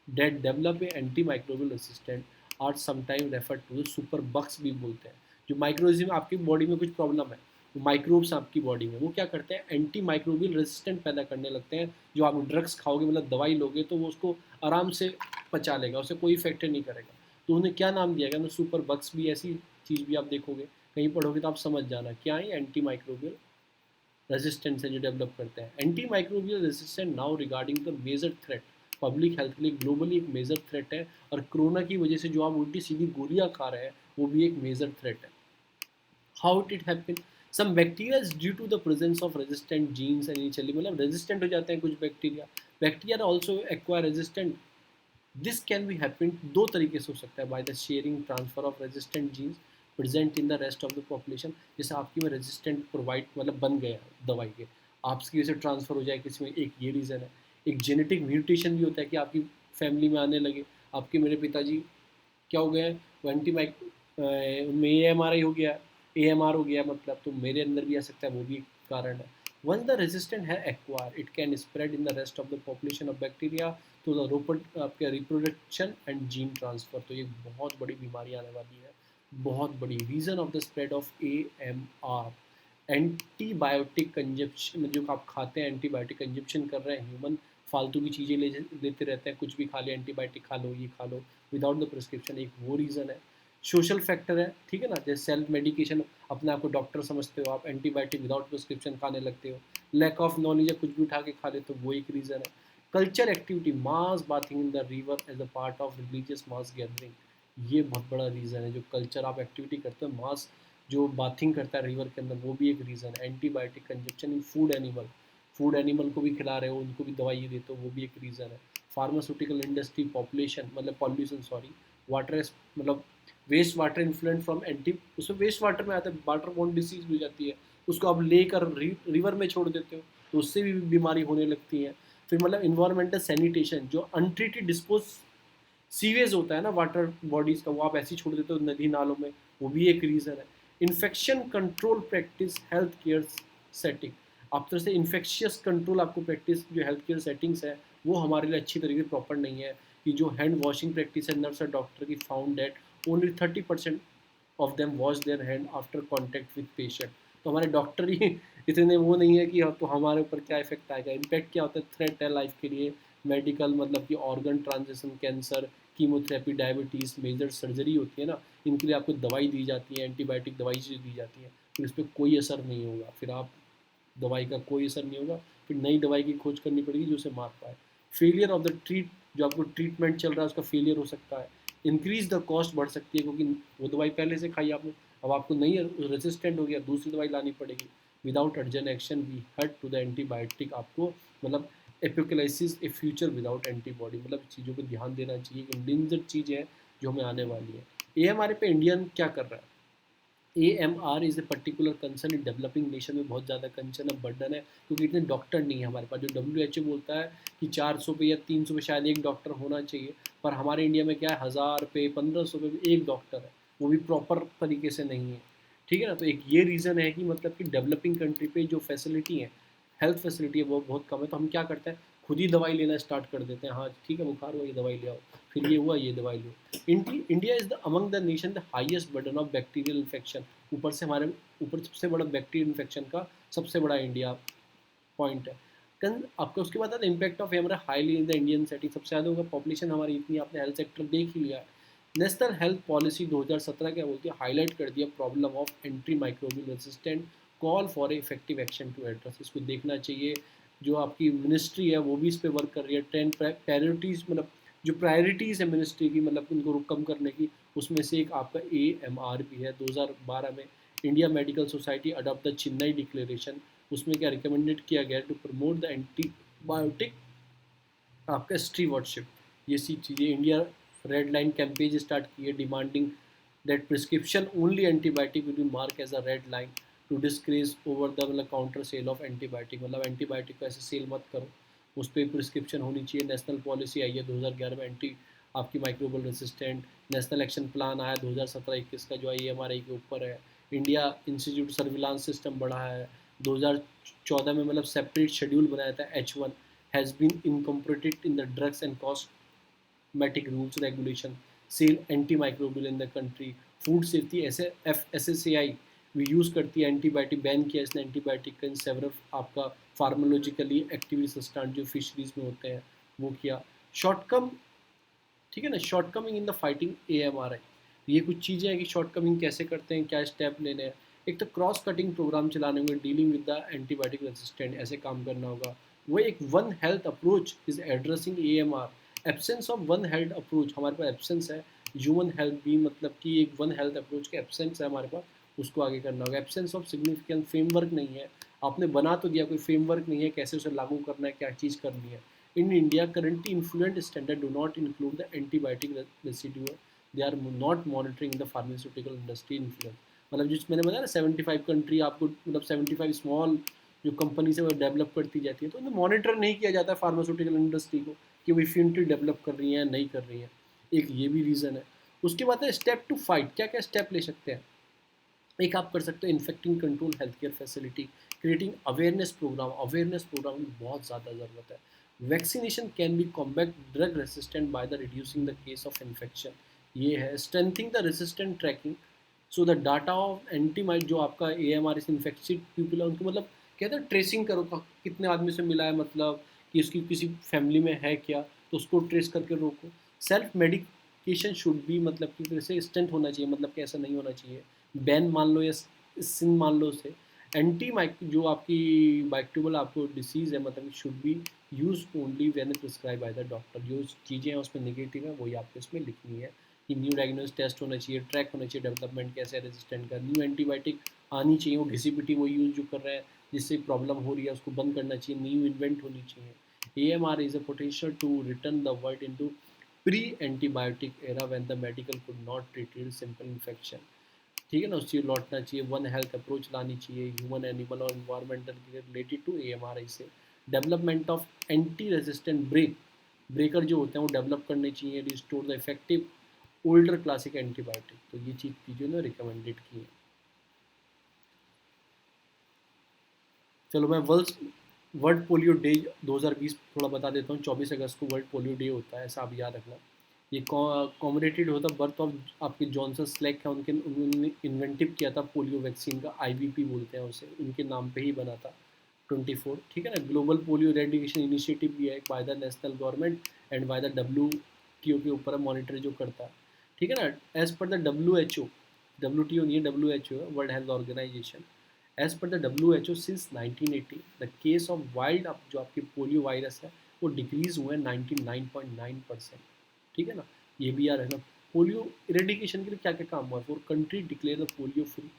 that develop a antimicrobial resistant are sometimes referred to as super bugs भी बोलते हैं। जो माइक्रोइज्म आपकी बॉडी में कुछ प्रॉब्लम है, वो माइक्रोब्स आपकी बॉडी में वो क्या करते हैं, एंटी माइक्रोबियल रेजिस्टेंट पैदा करने लगते हैं। जो आप ड्रग्स खाओगे, मतलब दवाई लोगे, तो वो उसको आराम से पचा लेगा, उसे कोई इफेक्ट नहीं करेगा। तो उन्हें क्या नाम दिया गया, सुपर बग्स भी, ऐसी चीज़ भी आप देखोगे कहीं पढ़ोगे तो आप समझ जाना क्या है एंटी माइक्रोबियल रेजिस्टेंस है जो डेवलप करते हैं। Anti microbial resistant now regarding the major threat, public health के लिए ग्लोबली एक मेजर थ्रेट है, और कोरोना की वजह से जो आप उल्टी सीधी गोलियां खा रहे हैं वो भी एक मेजर थ्रेट है। How it happen, some bacteria due to the presence of resistant genes initially, मतलब रेजिस्टेंट हो जाते हैं कुछ bacteria, bacteria also acquire resistant. This can be happen दो तरीके से हो सकता है, by the sharing transfer of resistant genes present in the rest of the population, जैसे आपकी में रेजिस्टेंट प्रोवाइड मतलब बन गया दवाई के, आपकी वजह से ट्रांसफर हो जाए किसी में, एक ये रीज़न है। एक जेनेटिक म्यूटेशन भी होता है कि आपकी फैमिली में आने लगे, आपके मेरे पिताजी क्या हो गया है, वो एंटी माइक उनमें AMRI हो गया, AMR हो गया मतलब, तो मेरे अंदर भी आ सकता है, वो भी एक कारण है। वंस द रेजिस्टेंट है acquire, it can spread in the rest of the population of bacteria तो द आपके रिप्रोडक्शन एंड जीन ट्रांसफर। तो ये बहुत बड़ी बीमारी आने वाली है, बहुत बड़ी। Reason of the spread of AMR, antibiotic consumption, जो आप खाते हैं एंटीबायोटिक कंजप्शन कर रहे हैं, ह्यूमन फालतू की चीज़ें लेते रहते हैं, कुछ भी खा लिया, एंटीबायोटिक खा लो, ये खा लो विदाउट द प्रिस्क्रिप्शन, एक वो रीज़न है। सोशल फैक्टर है, ठीक है ना, जैसे सेल्फ मेडिकेशन, अपने आप को डॉक्टर समझते हो आप, एंटीबायोटिक विदाउट प्रिस्क्रिप्शन खाने लगते हो, लैक ऑफ नॉलेज है, कुछ भी उठा के खा लेते हो, वो एक रीज़न है। Culture activity, mass bathing in the river as a part of religious mass gathering, ये बहुत बड़ा रीज़न है। जो कल्चर आप एक्टिविटी करते हो, मास जो बाथिंग करता है रिवर के अंदर, वो भी एक रीज़न है। एंटीबायोटिक कंजप्शन इन फूड एनिमल, फूड एनिमल को भी खिला रहे हो, उनको भी दवाई देते हो, वो भी एक रीज़न है। फार्मास्यूटिकल इंडस्ट्री, पॉपुलेशन मतलब पॉल्यूशन, सॉरी, वाटर मतलब waste water influent from anti, उसमें वेस्ट वाटर में आता है, वाटर बोर्न डिसीज हो जाती है, उसको आप लेकर रिवर में छोड़ देते हो, तो उससे भी बीमारी होने लगती है। फिर मतलब इन्वायरमेंटल सैनिटेशन, जो अनट्रीटेड डिस्पोज सीवेज होता है ना वाटर बॉडीज़ का, वो आप ऐसे ही छोड़ देते हो नदी नालों में, वो भी एक रीज़न है। Infection control practice health care setting, आप तरह से इन्फेक्शियस कंट्रोल आपको प्रैक्टिस जो हेल्थ केयर सेटिंग्स है वो हमारे लिए अच्छी तरीके से प्रॉपर नहीं है। कि जो हैंड वॉशिंग प्रैक्टिस है, नर्स और डॉक्टर की found that only 30% of them wash their hand after contact with patient. तो हमारे डॉक्टर ही इतने वो नहीं है कि तो हमारे ऊपर क्या इफेक्ट आएगा। इम्पैक्ट क्या होता है, थ्रेट है लाइफ के लिए, मेडिकल मतलब कि organ transition, cancer, chemotherapy, diabetes, major surgery होती है ना, इनके लिए आपको दवाई दी जाती है, एंटीबायोटिक दवाई दी जाती है, फिर इस पर कोई असर नहीं होगा, फिर आप दवाई का कोई असर नहीं होगा, फिर नई दवाई की खोज करनी पड़ेगी जो उसे मार पाए। फेलियर ऑफ द ट्रीट, जो आपको ट्रीटमेंट चल रहा है उसका फेलियर हो सकता है। इंक्रीज द कॉस्ट बढ़ सकती है, क्योंकि वो दवाई पहले से खाई आपने, अब आपको नहीं रेजिस्टेंट हो गया, दूसरी दवाई लानी पड़ेगी। Without urgent action we head to the antibiotic, आपको मतलब apocalypse a future without antibody, मतलब चीज़ों पर ध्यान देना चाहिए, इंडेंजर चीज़ है जो हमें आने वाली है। AMR पे इंडियन क्या कर रहा है? AMR is a particular concern in developing nation में, बहुत ज़्यादा कंसर्न है, बर्डन है, क्योंकि इतने डॉक्टर नहीं है हमारे पास। जो WHO बोलता है कि 400 पे या 300 पे शायद एक डॉक्टर होना चाहिए, पर हमारे इंडिया में क्या है, 1000 पे 1500 पे भी एक डॉक्टर है, वो भी प्रॉपर तरीके से नहीं है, ठीक है ना। तो एक ये रीज़न है कि मतलब कि डेवलपिंग कंट्री पे जो फैसिलिटी है, हेल्थ फैसिलिटी है, वो बहुत कम है। तो हम क्या करते हैं, खुद ही दवाई लेना स्टार्ट कर देते हैं, हाँ ठीक है बुखार हुआ ये दवाई ले आओ, फिर ये हुआ ये दवाई लो। India is the among the nation the highest burden of bacterial infection, ऊपर से हमारे ऊपर सबसे बड़ा बैक्टीरियल इन्फेक्शन का सबसे बड़ा इंडिया पॉइंट है। कन आपको उसके बाद इम्पैक्ट ऑफ हमारा highly in the Indian setting, सबसे ज़्यादा होगा पॉपुलेशन हमारी इतनी, आपने हेल्थ सेक्टर देख ही लिया है। नेशनल हेल्थ पॉलिसी 2017 क्या बोलती है, हाईलाइट कर दिया problem of entry microbial resistant, call for effective action to address, इसको देखना चाहिए। जो आपकी मिनिस्ट्री है वो भी इस पर वर्क कर रही है। 10 प्रायोरिटीज़, मतलब जो प्रायोरिटीज़ है मिनिस्ट्री की, मतलब उनको कम करने की, उसमें से एक आपका AMR भी है। 2012 में India medical society adopt the Chennai declaration, उसमें क्या रिकमेंडेड किया गया टू प्रमोट द एंटीबायोटिक आपका स्ट्रीवर्डशिप, ये सी चीज़ें। India red line campaign start की है, demanding that prescription only antibiotic will be mark as a red line to discourage over the मतलब काउंटर सेल ऑफ एंटीबायोटिक, मतलब एंटीबायोटिक को ऐसे सेल मत करो, उस पर प्रिस्क्रिप्शन होनी चाहिए। नेशनल पॉलिसी आई है 2011 में, एंटी आपकी microbial resistant. National action plan आया 2017-21 का, जो IMRI के ऊपर है। इंडिया इंस्टीट्यूट सर्विलांस सिस्टम बढ़ा है 2014 में, मतलब सेपरेट शेड्यूल बनाया था H1 has been incorporated in the drugs and cosmetic rules regulation, sale antimicrobial in the country, food safety FSSAI भी यूज़ करती है एंटीबायोटिक, बैन किया इसने एंटीबायोटिक का इन सेवरल आपका फार्मोलॉजिकली एक्टिव सब्सटेंस जो फिशरीज में होते हैं, वो किया। शॉर्टकम, ठीक है ना, shortcoming in the fighting AMRI, ये कुछ चीज़ें हैं कि शॉर्टकमिंग कैसे करते हैं, क्या स्टेप लेने हैं। एक तो क्रॉस कटिंग प्रोग्राम चलाने होंगे, dealing with the antibiotic resistant, ऐसे काम करना होगा। वो एक one health approach is addressing AMR, absence of one health approach, हमारे पास एब्सेंस है। ह्यूमन हेल्थ भी मतलब कि एक वन हेल्थ अप्रोच के एब्सेंस है हमारे पास, उसको आगे करना होगा। एब्सेंस ऑफ सिग्निफिकेंट फ्रेमवर्क नहीं है, आपने बना तो दिया, कोई फ्रेमवर्क नहीं है कैसे उसे लागू करना है, क्या चीज़ करनी है। In India, currently influent standards do not include the antibiotic residue. They are not monitoring the pharmaceutical industry influence. मतलब जिस मैंने बताया ना 75 कंट्री आपको मतलब 75 स्मॉल जो कंपनी से वो डेवलप करती जाती है, तो उन्हें मॉनिटर नहीं किया जाता है फार्मास्यूटिकल इंडस्ट्री को कि वो इफिनिटी डेवलप कर रही है या नहीं कर रही है। एक ये भी रीज़न है। उसके बाद है स्टेप टू फाइट, क्या क्या स्टेप ले सकते हैं। एक आप कर सकते हो infecting control health care facility, creating awareness programme की बहुत ज़्यादा ज़रूरत है। Vaccination can be combat drug resistant by the reducing the case of infection. ये है strengthening the resistant tracking, so the data of antimite जो आपका AMR इस इन्फेक्टेड पीपल है उनको मतलब कहते हैं ट्रेसिंग करो कितने आदमी से मिला है, मतलब कि उसकी किसी फैमिली में है क्या, तो उसको ट्रेस करके रोको। सेल्फ मेडिकेशन शुड बी मतलब कि जैसे स्टेंट होना चाहिए, मतलब कि ऐसा नहीं होना चाहिए। बैन मान लो या सिन मान लो उसे। एंटी माइक जो आपकी बैक्टीरियल आपको डिसीज़ है मतलब should be use only when prescribe by the doctor. जो चीज़ें हैं उसमें नेगेटिव है वही आपको इसमें लिखनी है कि न्यू डायग्नोस टेस्ट होना चाहिए, ट्रैक होना चाहिए डेवलपमेंट कैसे है रेजिस्टेंट का, न्यू एंटीबायोटिक आनी चाहिए, वो घिसी पिटी वो यूज जो कर रहा है जिससे प्रॉब्लम हो रही है उसको बंद करना चाहिए, न्यू इन्वेंट होनी चाहिए। AMR is a potential to return the world into pre antibiotic era when the medical could not treat simple infection. ठीक है ना, उस चीज़ लौटना चाहिए, वन हेल्थ अप्रोच लानी चाहिए ह्यूमन एनिमल और इन्वायरमेंटल के रिलेटेड टू AMR से। Development of anti resistant breaker जो होते हैं वो डेवलप करने चाहिए, restore the effective older classic antibiotic. तो ये चीज़ चीज़ें ना रिकमेंडेड की है। चलो मैं वर्ल्ड पोलियो डे 2020 थोड़ा बता देता हूँ। 24 अगस्त को वर्ल्ड पोलियो डे होता है, ऐसा आप याद रखना। ये कॉमरेटेड होता बर्थ ऑफ आपके जॉनसन स्लेक है, उन्होंने इन्वेंटिव किया था पोलियो वैक्सीन का, IVP बोलते हैं उसे, उनके नाम पे ही बना था 24। ठीक है ना। ग्लोबल पोलियो रेडिकेशन इनिशिएटिव भी है by the national government and by the WTO के ऊपर मॉनिटर जो करता है। ठीक है ना। As per the WHO, WTO नहीं है, WHO है, world health organisation. As per the WHO since 1980 the case of wild जो आपके पोलियो वायरस है वो डिक्रीज हुए हैं 99.9%। ठीक है ना। ये भी याद रखना। पोलियो इरेडिकेशन के लिए क्या क्या काम हुआ है। For country declare the polio free,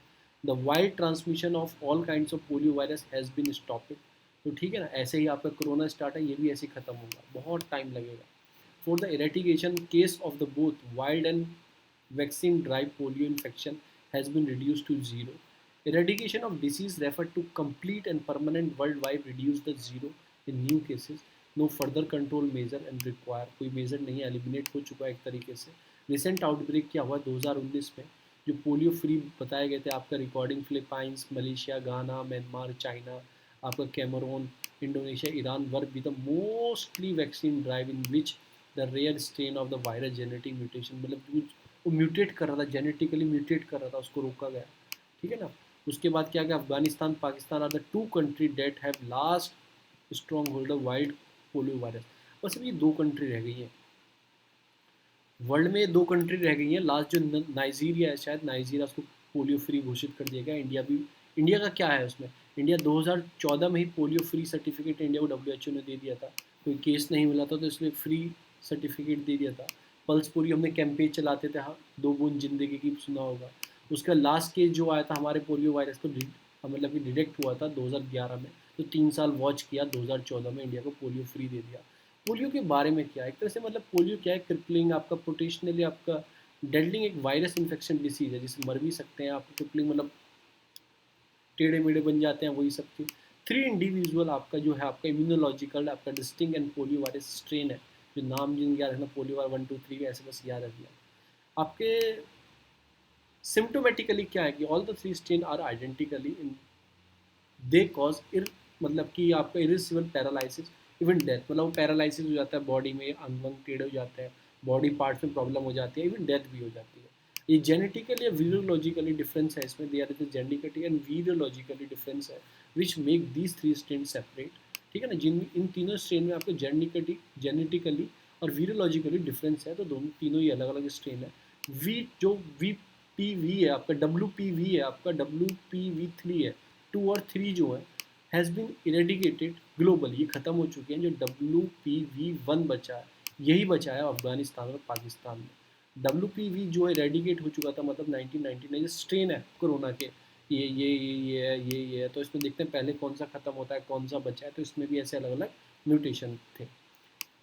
the wild transmission of all kinds of polio virus has been stopped. तो ठीक है ना, ऐसे ही आपका कोरोना स्टार्ट है, ये भी ऐसे ही खत्म होगा, बहुत टाइम लगेगा। For the eradication case of the both wild and vaccine drive polio infection has been reduce to zero. Eradication of disease referred to complete and permanent worldwide reduce the zero in new cases. No further control measure and require, कोई major नहीं eliminate हो चुका है एक तरीके से। Recent outbreak क्या हुआ 2019 में, जो पोलियो फ्री बताए गए थे आपका recording Philippines, Malaysia, Ghana, Myanmar, China, आपका Cameroon, Indonesia, Iran work be the mostly vaccine drive in which the rare strain of the virus genetic mutation, मतलब वो म्यूटेट कर रहा था, जेनेटिकली म्यूटेट कर रहा था, उसको रोका गया। ठीक है ना। उसके बाद क्या क्या, Afghanistan, Pakistan are the two country that have last strong holder wild polio virus. बस अभी 2 कंट्री रह गई हैं वर्ल्ड में, 2 कंट्री रह गई हैं लास्ट, जो नाइजीरिया है, शायद नाइजीरिया उसको पोलियो फ्री घोषित कर दिया गया। इंडिया भी, इंडिया का क्या है उसमें, इंडिया 2014 में ही पोलियो फ्री सर्टिफिकेट इंडिया को WHO ने दे दिया था, कोई केस नहीं मिला था तो इसलिए फ्री सर्टिफिकेट दे दिया था। पल्स पोलियो हमने कैंपेन चलाते थे, हाँ, 2 बूंद जिंदगी की सुना होगा। उसका लास्ट केस जो आया था हमारे पोलियो वायरस को मतलब कि डिटेक्ट हुआ था 2011 में, तो 3 साल वॉच किया, 2014 में इंडिया को पोलियो फ्री दे दिया। पोलियो के बारे में क्या है, एक तरह से मतलब पोलियो क्या है, क्रिपलिंग आपका पोटेशनली आपका डेडलिंग एक वायरस इन्फेक्शन डिसीज है जिससे मर भी सकते हैं आप। क्रिपलिंग मतलब टेढ़े मेढ़े बन जाते हैं, वही सब चीज़। 3 इंडिविजुअल आपका जो है आपका इम्यूनोलॉजिकल आपका distinct and polio virus strain है, जो नाम जिन याद रखना, पोलियो वायर 1 2 3 ऐसे बस याद रखना। आपके सिम्टोमेटिकली क्या है कि all the 3 strain are identically in they cause मतलब कि आपका इरिसिबल पैरालिसिस, इवन डेथ, मतलब वो पैरालिसिस हो जाता है बॉडी में, अंग वंग टेढ़े हो जाते हैं, बॉडी पार्ट्स में प्रॉब्लम हो जाती है, इवन डेथ भी हो जाती है। ये जेनेटिकली या वीरोलॉजिकली डिफरेंस है इसमें, there is genetically and virologically difference है which make these 3 strain separate. ठीक है ना। जिन इन तीनों स्ट्रेन में आपको जेनेटिकली और वीरोलॉजिकली डिफरेंस है, तो दोनों तीनों ही अलग अलग स्ट्रेन है। VPV है आपका, WPV है आपका, WPV3 है, 2 और 3 जो है हैज़ बीन इरेडिकेटेड ग्लोबल, ये खत्म हो चुके हैं। जो WPV1 बचा है, यही बचा है अफगानिस्तान और पाकिस्तान में। WPV जो इरेडिकेट हो चुका था, मतलब 1999 स्ट्रेन है कोरोना के, ये है। तो इसमें देखते हैं पहले कौन सा खत्म होता है, कौन सा बचा है, तो इसमें भी ऐसे अलग अलग म्यूटेशन थे।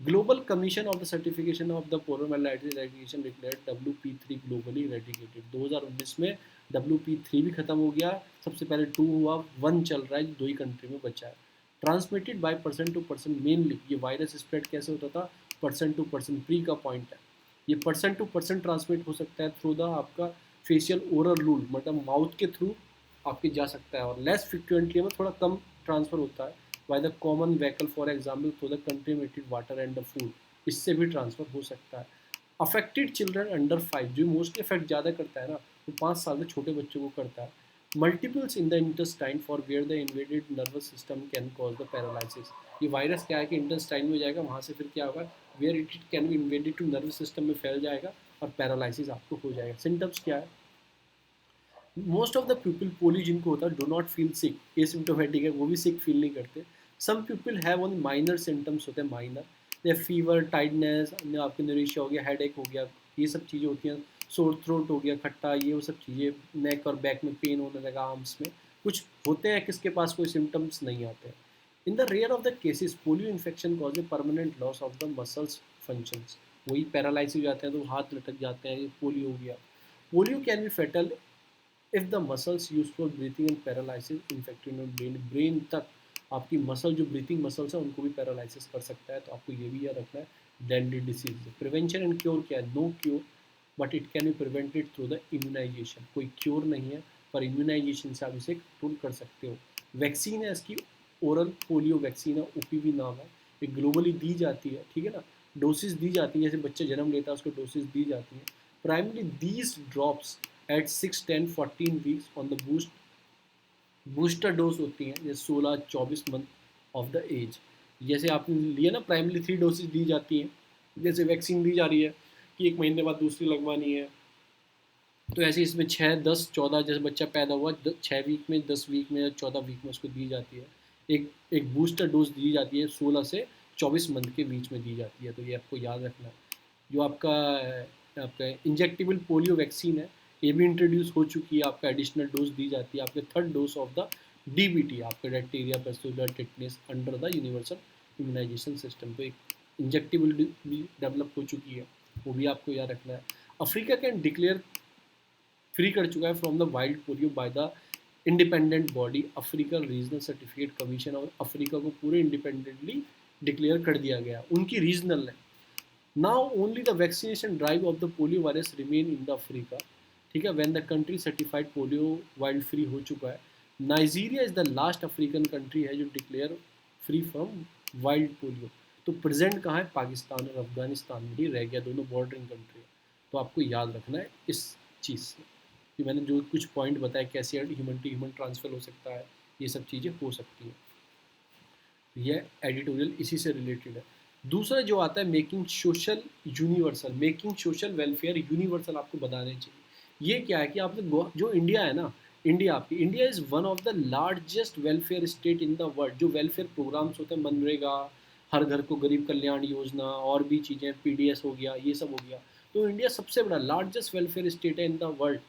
Global commission of the certification of the poliomyelitis eradication declared WP3 globally eradicated. 2019 में WP3 भी खत्म हो गया, सबसे पहले 2 हुआ, 1 चल रहा है, 2 ही कंट्री में बचा है। Transmitted by person to person, mainly ये वायरस स्प्रेड कैसे होता था, पर्सन टू पर्सन, प्री का पॉइंट है, ये पर्सन टू पर्सन ट्रांसमिट हो सकता है थ्रू द आपका फेशियल ओरल रूल, मतलब माउथ के थ्रू आपके जा सकता है, और लेस फ्रिक्वेंटली में थोड़ा कम ट्रांसफ़र होता है by the common vehicle, for example through the contaminated water and the food, इससे भी ट्रांसफ़र हो सकता है। अफेक्टेड चिल्ड्रन अंडर 5, जो मोस्टली अफेक्ट ज़्यादा करता है ना, वो 5 साल से छोटे बच्चों को करता है। Multiples in the intestine for where the invaded nervous system can cause the paralysis. ये वायरस क्या है कि इंटेस्टाइन में जाएगा, वहाँ से फिर क्या होगा, where it can be invaded to nervous system में फैल जाएगा और पैरालिसिस आपको हो जाएगा। सिम्टम्स क्या है, most of the people, polio जिनको होता है, do not feel sick, asymptomatic है, वो भी सिक फील नहीं करते। Some people have only minor symptoms होते हैं, माइनर, जैसे फीवर, टाइटनेस, आपके नरेशिया हो गया, हेड एक हो गया, ये सब चीज़ें होती हैं, सोर थ्रोट हो गया, खट्टा, ये वो सब चीज़ें, नेक और बैक में पेन होने लगा, आर्म्स में कुछ होते हैं, किसके पास कोई सिम्टम्स नहीं आते हैं। In the rare of the cases polio infection cause a permanent loss of the muscles functions, वही पैरालाइज हो जाते हैं, तो हाथ लटक जाते हैं, ये पोलियो हो गया। Polio can be fatal if the muscles use for breathing and paralysis infected brain, brain तक आपकी मसल, जो ब्रीथिंग मसल्स हैं, उनको भी पैरालिसिस कर सकता है, तो आपको ये भी याद रखना है। Deadly disease, prevention and cure क्या है, no cure, but it can be prevented through the immunisation, कोई क्योर नहीं है, पर इम्यूनाइजेशन से आप इसे कंट्रोल कर सकते हो। वैक्सीन है इसकी, ओरल पोलियो वैक्सीन है, ओपीवी नाम है, ये ग्लोबली दी जाती है, ठीक है ना, डोसेज दी जाती है, जैसे बच्चा जन्म लेता है उसको डोसेज दी जाती है। Primary these drops at 6, 10, 14 weeks on the booster dose होती हैं, जैसे 16-24 मंथ ऑफ द एज। जैसे आपने लिया ना, प्राइमरी 3 डोसेज दी जाती हैं, जैसे वैक्सीन दी जा रही है कि 1 महीने बाद दूसरी लगवानी है, तो ऐसे इसमें 6, 10, 14, जैसे बच्चा पैदा हुआ 6 वीक में, 10 वीक में या 14 वीक में उसको दी जाती है। एक एक बूस्टर डोज दी जाती है, 16 से 24 मंथ के बीच में दी जाती है, तो ये आपको याद रखना है। जो आपका आपका इंजेक्टेबल पोलियो वैक्सीन है, ये भी इंट्रोड्यूस हो चुकी है, आपका एडिशनल डोज दी जाती है, आपके third dose of the DBT, आपका diphtheria, bacillar, tetanus, under the universal immunisation system, तो एक इंजेक्टेबल भी डेवलप हो चुकी है, वो भी आपको याद रखना है। अफ्रीका कैन डिक्लेयर फ्री कर चुका है from the wild polio by the independent body African regional certificate commission, और अफ्रीका को पूरे इंडिपेंडेंटली डिक्लेयर कर दिया गया, उनकी रीजनल है। Now only the vaccination drive of the polio virus remain in the Africa, ठीक है, when the country certified polio wild free हो चुका है। Nigeria is the last African country है जो declare free from wild polio, तो present कहाँ है, पाकिस्तान और अफगानिस्तान में ही रह गया, दोनों बॉर्डरिंग कंट्री है, तो आपको याद रखना है इस चीज़ से कि मैंने जो कुछ पॉइंट बताया, कैसे ह्यूमन टू ह्यूमन ट्रांसफ़र हो सकता है, ये सब चीज़ें हो सकती हैं। यह एडिटोरियल इसी से रिलेटेड है। दूसरा जो आता है, making social universal, making social welfare universal आपको बताने चाहिए। ये क्या है कि आपने जो इंडिया है ना, India is one of the largest welfare state in the world. जो वेलफेयर प्रोग्राम्स होते हैं, मनरेगा, हर घर को गरीब कल्याण योजना, और भी चीज़ें, पीडीएस हो गया, ये सब हो गया, तो इंडिया सबसे बड़ा लार्जेस्ट वेलफेयर स्टेट है इन द वर्ल्ड,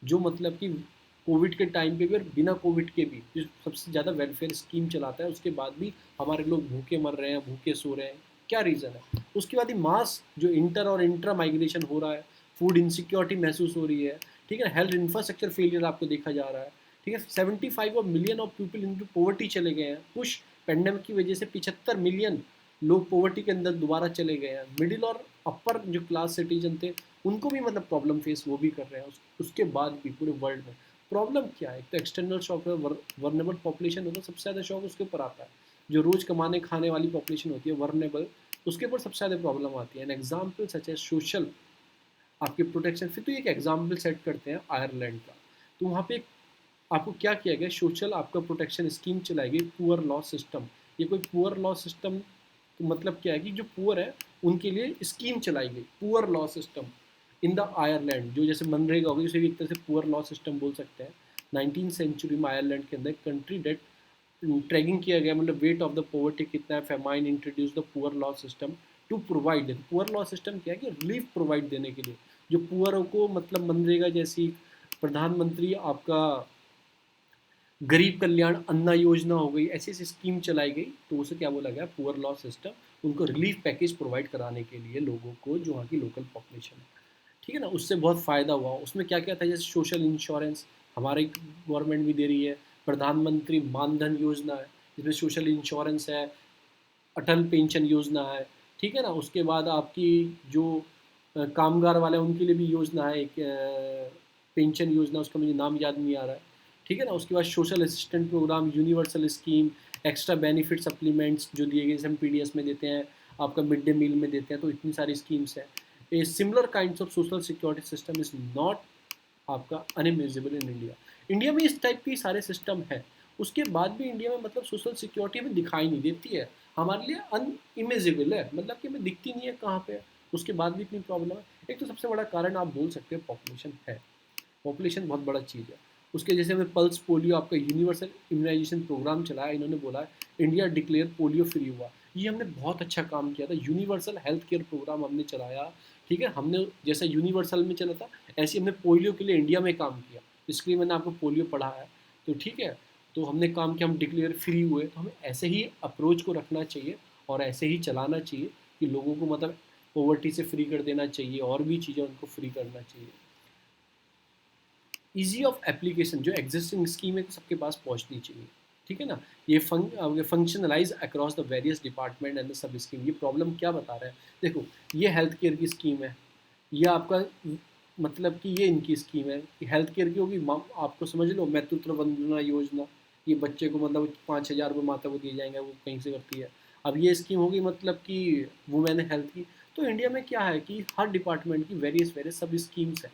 जो मतलब कि कोविड के टाइम पे भी और बिना कोविड के भी जो सबसे ज़्यादा वेलफेयर स्कीम चलाता है, उसके बाद भी हमारे लोग भूखे मर रहे हैं, भूखे सो रहे हैं, क्या रीज़न है। उसके बाद ही मास जो इंटर और इंट्रा माइग्रेशन हो रहा है, फूड इनसिक्योरिटी महसूस हो रही है, ठीक है, हेल्थ इंफ्रास्ट्रक्चर फेलियर आपको देखा जा रहा है, ठीक है, 75 million of people into poverty चले गए हैं, कुछ पेंडेमिक की वजह से 75 मिलियन लोग पॉवर्टी के अंदर दोबारा चले गए हैं। मिडिल और अपर जो क्लास सिटीजन थे, उनको भी मतलब प्रॉब्लम फेस वो भी कर रहे हैं, उसके बाद भी पूरे वर्ल्ड में प्रॉब्लम क्या है। तो एक्सटर्नल शॉक है, वर्नेबल पॉपुलेशन होता है, सबसे ज़्यादा शॉक उसके ऊपर आता है, जो रोज़ कमाने खाने वाली पॉपुलेशन होती है वर्नेबल, उसके ऊपर सबसे ज़्यादा प्रॉब्लम आती है। एन एग्जाम्पल सच है सोशल आपके प्रोटेक्शन। फिर तो एक एग्जाम्पल सेट करते हैं आयरलैंड का, तो वहाँ पे आपको क्या किया गया, सोशल आपका प्रोटेक्शन स्कीम चलाई गई, पुअर लॉ सिस्टम। ये कोई पुअर लॉ सिस्टम तो मतलब क्या है कि जो पुअर है उनके लिए स्कीम चलाई गई, poor law system in the Ireland, जो जैसे मनरेगा होगी, उसे भी एक तरह से पुअर लॉ सिस्टम बोल सकते हैं। 19th सेंचुरी में आयरलैंड के अंदर कंट्री डेट ट्रैकिंग किया गया, मतलब वेट ऑफ द पॉवर्टी कितना है, famine introduce the poor law system to provide. Poor law system क्या है कि रिलीफ प्रोवाइड देने के लिए जो पुअरों को, मतलब मनरेगा जैसी, प्रधानमंत्री आपका गरीब कल्याण अन्न योजना हो गई, ऐसी ऐसी स्कीम चलाई गई, तो उसे क्या बोला गया, पुअर लॉ सिस्टम। उनको रिलीफ पैकेज प्रोवाइड कराने के लिए लोगों को, जो वहाँ की लोकल पॉपुलेशन है, ठीक है ना, उससे बहुत फ़ायदा हुआ। उसमें क्या क्या था, जैसे सोशल इंश्योरेंस हमारी गवर्नमेंट भी दे रही है, प्रधानमंत्री मानधन योजना है जिसमें सोशल इंश्योरेंस है, अटल पेंशन योजना है, ठीक है ना। उसके बाद आपकी जो कामगार वाले हैं, उनके लिए भी योजना है, एक पेंशन योजना, उसका मुझे नाम याद नहीं आ रहा है, ठीक है ना। उसके बाद social assistant programme, universal scheme, extra benefit supplements जो दिए गए, जैसे हम पीडीएस में देते हैं, आपका मिड डे मील में देते हैं, तो इतनी सारी स्कीम्स हैं। A similar kinds of social security system is not आपका अनइमेजिबल इन इंडिया। इंडिया में इस टाइप के सारे सिस्टम है, उसके बाद भी इंडिया में मतलब सोशल सिक्योरिटी हमें दिखाई नहीं देती है, हमारे लिए अनइमेजिबल है, मतलब कि हमें दिखती नहीं है कहाँ पे है, उसके बाद भी इतनी प्रॉब्लम है। एक तो सबसे बड़ा कारण आप बोल सकते हैं पॉपुलेशन है, पॉपुलेशन बहुत बड़ा चीज़ है। उसके जैसे हमें पल्स पोलियो, आपका यूनिवर्सल इम्यूनाइजेशन प्रोग्राम चलाया, इन्होंने बोला इंडिया डिक्लेयर पोलियो फ्री हुआ, ये हमने बहुत अच्छा काम किया था। यूनिवर्सल हेल्थ केयर प्रोग्राम हमने चलाया, ठीक है, हमने जैसा यूनिवर्सल में चला था ऐसे हमने पोलियो के लिए इंडिया में काम किया, इसलिए मैंने आपको पोलियो पढ़ा है, तो ठीक है। तो हमने काम किया, हम डिक्लेयर फ्री हुए, तो हमें ऐसे ही अप्रोच को रखना चाहिए और ऐसे ही चलाना चाहिए कि लोगों को मतलब पॉवर्टी से फ्री कर देना चाहिए और भी चीज़ें उनको फ्री करना चाहिए। ईजी ऑफ एप्लीकेशन, जो एग्जिस्टिंग स्कीम है तो सबके पास पहुंचनी चाहिए, ठीक है ना। ये functionalise across the various department and the sub scheme. ये प्रॉब्लम क्या बता रहा है, देखो ये हेल्थ केयर की स्कीम है, ये आपका मतलब कि ये इनकी स्कीम है कि हेल्थ केयर की होगी, आपको समझ लो मातृत्व वंदना योजना, ये बच्चे को मतलब 5,000 रुपये माता को दिए जाएंगे, वो कहीं से करती है। अब ये स्कीम होगी मतलब कि वुमेन हेल्थ की। तो इंडिया में क्या है कि हर डिपार्टमेंट की वेरियस वेरियस सब स्कीम्स है।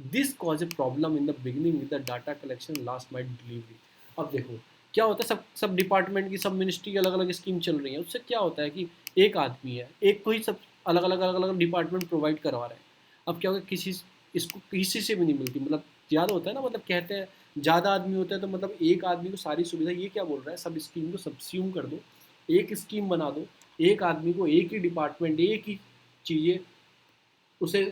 This cause a problem in the beginning with the data collection last mile delivery. अब देखो क्या होता है, सब सब डिपार्टमेंट की, सब मिनिस्ट्री की अलग अलग स्कीम चल रही है, उससे क्या होता है कि एक आदमी है, एक को ही सब अलग अलग डिपार्टमेंट प्रोवाइड करवा रहे हैं। अब क्या होगा, इसको किसी से भी नहीं मिलती, मतलब ज़्यादा होता है ना, मतलब कहते हैं ज़्यादा आदमी होता है तो मतलब एक आदमी को सारी सुविधा, ये क्या बोल रहा है, सब स्कीम को सब्स्यूम कर दो, एक स्कीम बना दो, एक आदमी को एक ही डिपार्टमेंट, एक ही चीज़ें उसे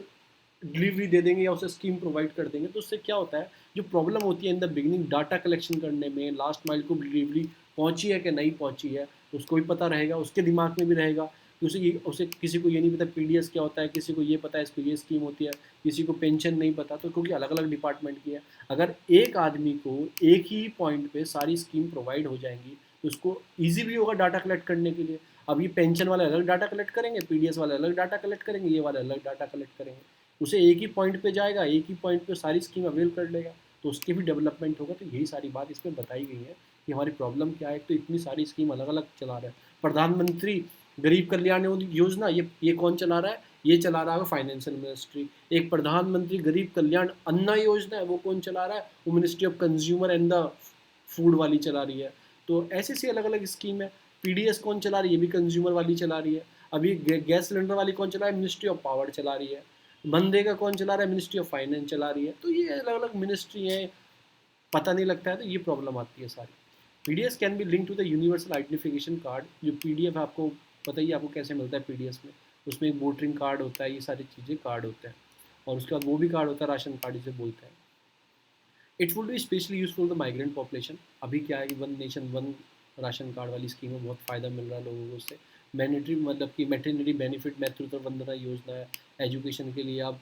डिलीवरी दे देंगे या उसे स्कीम प्रोवाइड कर देंगे। तो उससे क्या होता है, जो प्रॉब्लम होती है in the beginning data collection करने में, लास्ट माइल को डिलीवरी पहुंची है कि नहीं पहुंची है, तो उसको भी पता रहेगा, उसके दिमाग में भी रहेगा कि उसे किसी को ये नहीं पता पीडीएस क्या होता है, किसी को ये पता है इसको ये स्कीम होती है, किसी को पेंशन नहीं पता, तो क्योंकि अलग अलग डिपार्टमेंट की है। अगर एक आदमी को एक ही पॉइंट पे सारी स्कीम प्रोवाइड हो जाएंगी तो उसको ईजी भी होगा डाटा कलेक्ट करने के लिए। अब ये पेंशन वाले अलग डाटा कलेक्ट करेंगे, पीडीएस वाले अलग डाटा कलेक्ट करेंगे, ये वाले अलग डाटा कलेक्ट करेंगे, उसे एक ही पॉइंट पे जाएगा, एक ही पॉइंट पे सारी स्कीम अवेल कर लेगा, तो उसके भी डेवलपमेंट होगा। तो यही सारी बात इसमें बताई गई है कि हमारी प्रॉब्लम क्या है। तो इतनी सारी स्कीम अलग अलग चला रहा है। प्रधानमंत्री गरीब कल्याण योजना, ये कौन चला रहा है, ये चला रहा है फाइनेंशियल मिनिस्ट्री। एक प्रधानमंत्री गरीब कल्याण अन्न योजना है, वो कौन चला रहा है, वो ministry of consumer and the food वाली चला रही है। तो ऐसे ऐसी अलग अलग स्कीम है। पीडीएस कौन चला रही है, ये भी कंज्यूमर वाली चला रही है। अभी गैस सिलेंडर वाली कौन चला रहा है, मिनिस्ट्री ऑफ पावर चला रही है। मनरेगा कौन चला रहा है, मिनिस्ट्री ऑफ फाइनेंस चला रही है। तो ये अलग अलग मिनिस्ट्री हैं, पता नहीं लगता है, तो ये प्रॉब्लम आती है सारी। PDS can be link to the universal identification card. जो पीडीएफ आपको पता ही, आपको कैसे मिलता है पीडीएस में, उसमें एक वोटरिंग कार्ड होता है, ये सारी चीज़ें कार्ड होते हैं, और उसके बाद वो भी कार्ड होता है राशन कार्ड जिसे बोलते हैं। It would be specially useful the migrant population. अभी क्या है कि one nation one ration card वाली स्कीम में बहुत फ़ायदा मिल रहा है लोगों को उससे। मैनिटरी मतलब कि मैटरनिटी बेनिफिट, मातृत्व वंदना योजना है। एजुकेशन के लिए आप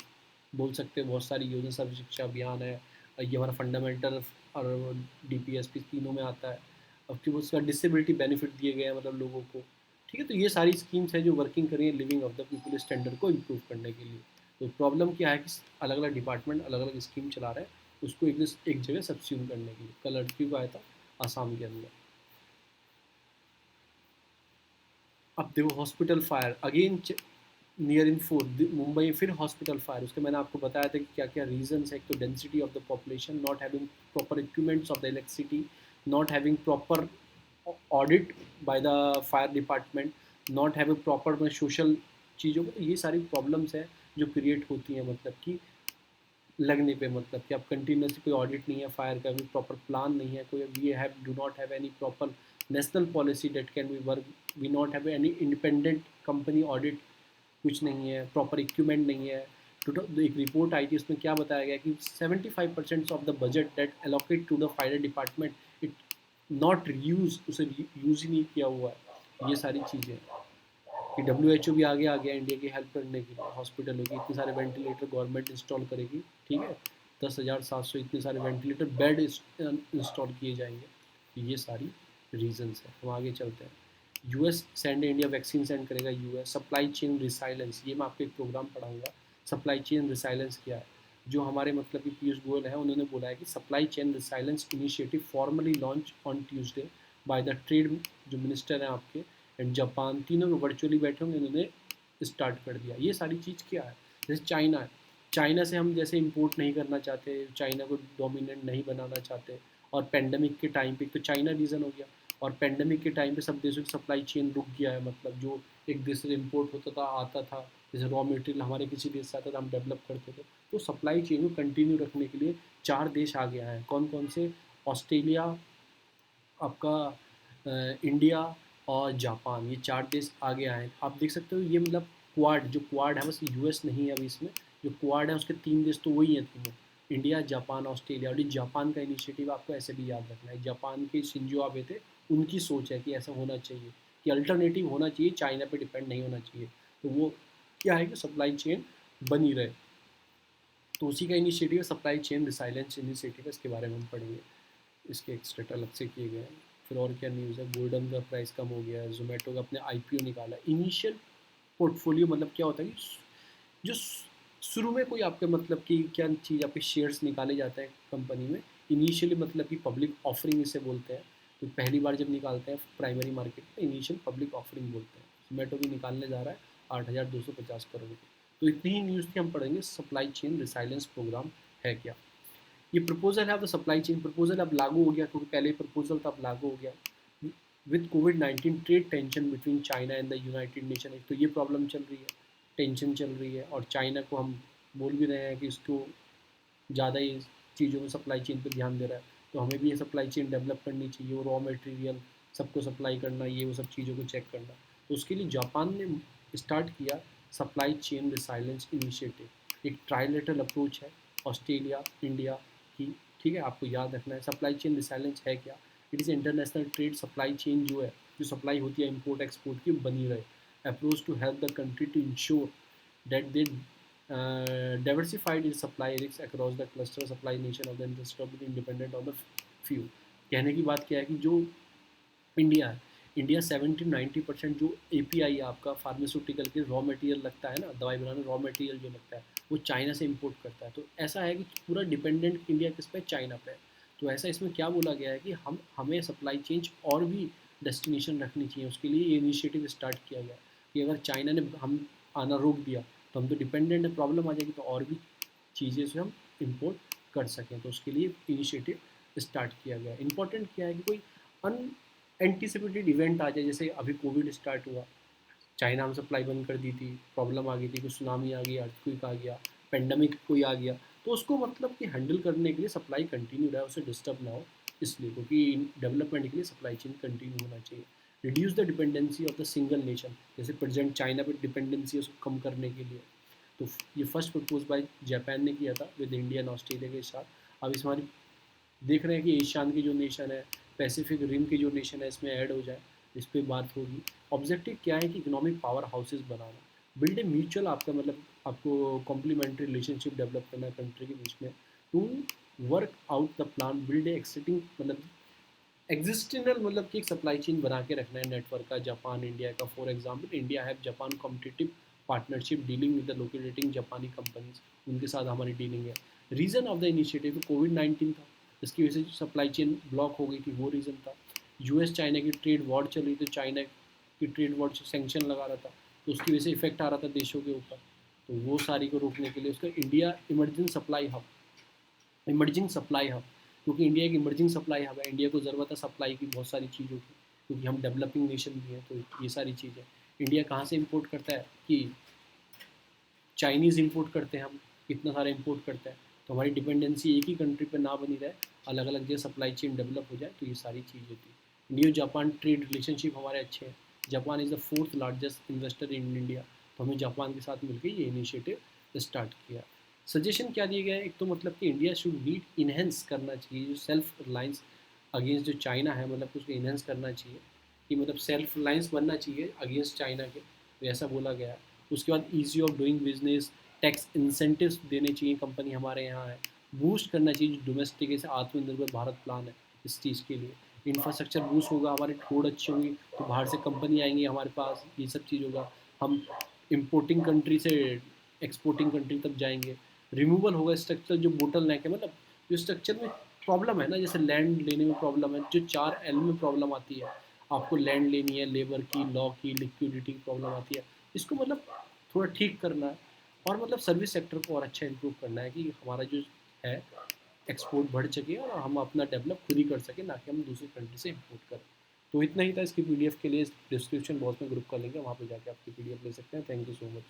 बोल सकते हैं बहुत सारी योजना, सर्व शिक्षा अभियान है, ये हमारा फंडामेंटल और डीपीएसपी तीनों में आता है। अब कि उसका डिसेबिलिटी बेनिफिट दिए गए हैं मतलब लोगों को, ठीक है। तो ये सारी स्कीम्स हैं जो वर्किंग कर रही है living of the people standard को इम्प्रूव करने के लिए। तो प्रॉब्लम क्या है कि अलग अलग डिपार्टमेंट अलग अलग स्कीम चला रहे हैं उसको एक जगह सब्स्यूम करने के लिए। कल लड़कियों को आया था आसाम के अंदर। अब देखो hospital fire again near in four, Mumbai फिर हॉस्पिटल फायर। उसके मैंने आपको बताया था कि क्या क्या रीजंस है। एक तो density of the population, not having proper equipments of the electricity, not having proper audit by the fire department, not having proper में सोशल चीज़ों को। तो ये सारी प्रॉब्लम्स हैं जो क्रिएट होती हैं, मतलब कि लगने पे, मतलब कि आप कंटिन्यूसली कोई ऑडिट नहीं है फायर का, भी प्रॉपर प्लान नहीं है कोई, we have do not have any proper national policy that can be work, we not have any independent company audit, कुछ नहीं है, प्रॉपर इक्विपमेंट नहीं है। एक रिपोर्ट आई थी उसमें क्या बताया गया कि 75% of the budget that allocate to the fire department it not use, उसे यूज ही नहीं किया हुआ है। ये सारी चीज़ें कि WHO भी आगे आ गया इंडिया की हेल्प करने के लिए, हॉस्पिटलों की इतने सारे वेंटिलेटर गवर्नमेंट इंस्टॉल करेगी, ठीक है। 10,700 इतने सारे वेंटिलेटर बेड इंस्टॉल किए जाएंगे। तो ये सारी रीजंस है। हम आगे चलते हैं। US send India vaccine send करेगा यूएस। सप्लाई चेन रिसाइलेंस, ये मैं आपको एक प्रोग्राम पढ़ाऊंगा। सप्लाई चेन रिसाइलेंस क्या है, जो हमारे मतलब कि पीयूष गोयल है, उन्होंने बोला है कि supply chain resilience initiative formally launch on Tuesday by the trade, जो मिनिस्टर हैं आपके, एंड जापान, तीनों में वर्चुअली बैठे होंगे, उन्होंने स्टार्ट कर दिया। ये सारी चीज़ क्या है? जैसे चाइना है, चाइना से हम जैसे इंपोर्ट नहीं करना चाहते, चाइना को डोमिनेंट नहीं बनाना चाहते, और पेंडेमिक के टाइम पे तो चाइना रीज़न हो गया, और पेंडेमिक के टाइम पे सब देशों की सप्लाई चेन रुक गया है, मतलब जो एक देश से इम्पोर्ट होता था आता था, जैसे रॉ मटेरियल हमारे किसी देश से आता था हम डेवलप करते थे, तो सप्लाई चेन को कंटिन्यू रखने के लिए 4 देश आ गया है। कौन कौन से? ऑस्ट्रेलिया, आपका इंडिया और जापान, ये 4 देश आगे आए हैं। आप देख सकते हो ये मतलब क्वाड, जो क्वाड है, बस यूएस नहीं है अभी इसमें, जो क्वाड है उसके 3 देश तो वही हैं तीनों, इंडिया, जापान, ऑस्ट्रेलिया। और ये जापान का इनिशिएटिव आपको ऐसे भी याद रखना है, जापान के शिंजो आबे थे, उनकी सोच है कि ऐसा होना चाहिए, कि अल्टरनेटिव होना चाहिए, चाइना पे डिपेंड नहीं होना चाहिए। तो वो क्या है कि सप्लाई चेन बनी रहे, तो उसी का इनिशिएटिव है सप्लाई चेन रिसाइलेंस इनिशिएटिव, इसके बारे में हम पढ़ेंगे, इसके एक्सट्रेट अलग से किए गए हैं। फिर और क्या न्यूज़ है? गोल्डन का प्राइस कम हो गया है, जोमेटो का अपने आईपीओ निकाला। इनिशियल पोर्टफोलियो मतलब क्या होता है कि जो शुरू में कोई आपके मतलब कि क्या चीज़, आपके शेयर्स निकाले जाते हैं कंपनी में, इनिशियली मतलब कि पब्लिक ऑफरिंग इसे बोलते हैं। तो पहली बार जब निकालते हैं प्राइमरी मार्केट में, इनिशियल पब्लिक ऑफरिंग बोलते हैं। जोमेटो भी निकालने जा रहा है 8,250 करोड़ की। तो इतनी ही न्यूज़ थी, हम पढ़ेंगे सप्लाई चेन रिसाइलेंस प्रोग्राम है क्या। ये प्रपोजल है, अब सप्लाई चेन प्रपोजल अब लागू हो गया, क्योंकि पहले प्रपोजल था, अब लागू हो गया। With covid trade tension between China and the United nation, एक तो ये प्रॉब्लम चल रही है, टेंशन चल रही है, और चाइना को हम बोल भी रहे हैं कि इसको ज़्यादा ही चीज़ों में सप्लाई चेन पर ध्यान दे रहा है, तो हमें भी ये सप्लाई चेन डेवलप करनी चाहिए, वो रॉ मटेरियल सबको सप्लाई करना, ये वो सब चीज़ों को चेक करना। तो उसके लिए जापान ने स्टार्ट किया सप्लाई चेन रिसाइलेंस इनिशिएटिव, एक ट्राइलेटरल अप्रोच है ऑस्ट्रेलिया, इंडिया की। ठीक है, आपको याद रखना है सप्लाई चेन रिसाइलेंस है क्या। It is international trade supply chain, जो है जो सप्लाई होती है इम्पोर्ट एक्सपोर्ट की, बनी रहे। Approach to help the country to ensure that they diversified its supply risks across the cluster supply nation of the instead of being dependent on the few। कहने की बात क्या है कि जो इंडिया है, इंडिया 70-90% जो एपीआई आपका फार्मास्यूटिकल के रॉ मटेरियल लगता है ना, दवाई बनाने रॉ मटेरियल जो लगता है, वो चाइना से इंपोर्ट करता है। तो ऐसा है कि पूरा डिपेंडेंट इंडिया किस पे? चाइना पे। तो ऐसा इसमें क्या बोला गया है कि हमें सप्लाई चेंज और भी डेस्टिनेशन रखनी चाहिए। उसके लिए ये इनिशिएटिव स्टार्ट किया गया कि अगर चाइना ने हम आना रोक दिया तो हम तो डिपेंडेंट है, प्रॉब्लम आ जाएगी, तो और भी चीज़ें से हम इम्पोर्ट कर सकें। तो उसके लिए इनिशिएटिव स्टार्ट किया गया। इंपॉर्टेंट क्या है कि कोई एंटीसिपेटेड इवेंट आ जाए, जैसे अभी कोविड स्टार्ट हुआ, चाइना में सप्लाई बंद कर दी थी, प्रॉब्लम आ गई थी, कुछ सुनामी आ गई, अर्थक्वेक आ गया, पेंडेमिक कोई आ गया, तो उसको मतलब कि हैंडल करने के लिए सप्लाई कंटिन्यू रहे, उसे डिस्टर्ब ना हो, इसलिए, क्योंकि डेवलपमेंट के लिए सप्लाई चेन कंटिन्यू होना चाहिए। Reduce the dependency of the single nation, जैसे प्रेजेंट चाइना पर डिपेंडेंसी है, उसको कम करने के लिए। तो ये फर्स्ट प्रपोज बाय जापान ने किया था विद इंडिया एंड ऑस्ट्रेलिया के साथ। अब इस हमारी देख रहे हैं कि एशियान की जो नेशन है, पैसिफिक रिम की जो नेशन है, इसमें ऐड हो जाए, इस पर बात होगी। ऑब्जेक्टिव क्या है कि economic power houses banana, build a mutual, आपका मतलब आपको कॉम्प्लीमेंट्री रिलेशनशिप डेवलप करना है कंट्री के बीच में, to work out the plan, build a exciting मतलब एग्जिस्टिंगल, मतलब कि एक सप्लाई चेन बना के रखना है नेटवर्क का, जापान इंडिया का। For example, India have Japan competitive partnership dealing with the locating जापानी कंपनीज, उनके साथ हमारी डीलिंग है। रीज़न ऑफ द इनिशिएटिव कोविड-19 था, इसकी वजह से सप्लाई चेन ब्लॉक हो गई थी, वो रीज़न था। यूएस चाइना की ट्रेड वॉर चल रही थी, चाइना की ट्रेड वॉर से सेंक्शन लगा रहा था, तो उसकी वजह से इफेक्ट आ रहा था देशों के ऊपर। तो वो सारी को रोकने के लिए उसका इंडिया इमर्जिंग सप्लाई हब, क्योंकि इंडिया एक इमर्जिंग सप्लाई हब है, इंडिया को ज़रूरत है सप्लाई की बहुत सारी चीज़ों की, क्योंकि हम डेवलपिंग नेशन भी हैं। तो ये सारी चीज़ें इंडिया कहाँ से इंपोर्ट करता है कि चाइनीज़ इंपोर्ट करते हैं, हम इतना सारा इंपोर्ट करते हैं, तो हमारी डिपेंडेंसी एक ही कंट्री पर ना बनी रहे, अलग अलग जगह सप्लाई चेन डेवलप हो जाए। तो ये सारी चीज़ें थी। इंडिया जापान ट्रेड रिलेशनशिप हमारे अच्छे हैं, Japan is the 4th largest investor in India, तो हमें जापान के साथ मिलकर ये इनिशिएटिव स्टार्ट किया। सजेशन क्या दिए गए हैं? एक तो मतलब कि इंडिया शुड नीड इन्हेंस करना चाहिए जो सेल्फ रिलायंस अगेंस्ट जो चाइना है, मतलब उसको इन्हेंस करना चाहिए, कि मतलब सेल्फ रिलायंस बनना चाहिए अगेंस्ट चाइना के, तो ऐसा बोला गया है। उसके बाद easy of doing business, tax incentives देने चाहिए, कंपनी हमारे यहाँ है, बूस्ट करना चाहिए जो डोमेस्टिक से आत्मनिर्भर भारत प्लान है इस चीज़ के लिए। इंफ्रास्ट्रक्चर बूस्ट होगा, हमारी रोड अच्छी होंगी तो बाहर से कंपनी आएंगी हमारे पास, ये सब चीज़ होगा। हम इम्पोर्टिंग कंट्री से एक्सपोर्टिंग कंट्री तक जाएंगे। रिमूवल होगा स्ट्रक्चर जो बोटल नेक है, मतलब जो स्ट्रक्चर में प्रॉब्लम है ना, जैसे लैंड लेने में प्रॉब्लम है, जो 4L में प्रॉब्लम आती है, आपको लैंड लेनी है, लेबर की, लॉ की, लिक्विडिटी की प्रॉब्लम आती है, इसको मतलब थोड़ा ठीक करना है। और मतलब सर्विस सेक्टर को और अच्छा इम्प्रूव करना है कि हमारा जो है एक्सपोर्ट बढ़ सके और हम अपना डेवलप खुद ही कर सकें, ना कि हम दूसरी कंट्री से इम्पोर्ट करें। तो इतना ही था। इसकी PDF के लिए डिस्क्रिप्शन बॉक्स में ग्रुप कर लेंगे, वहाँ पे जाके आपकी PDF ले सकते हैं। Thank you so much.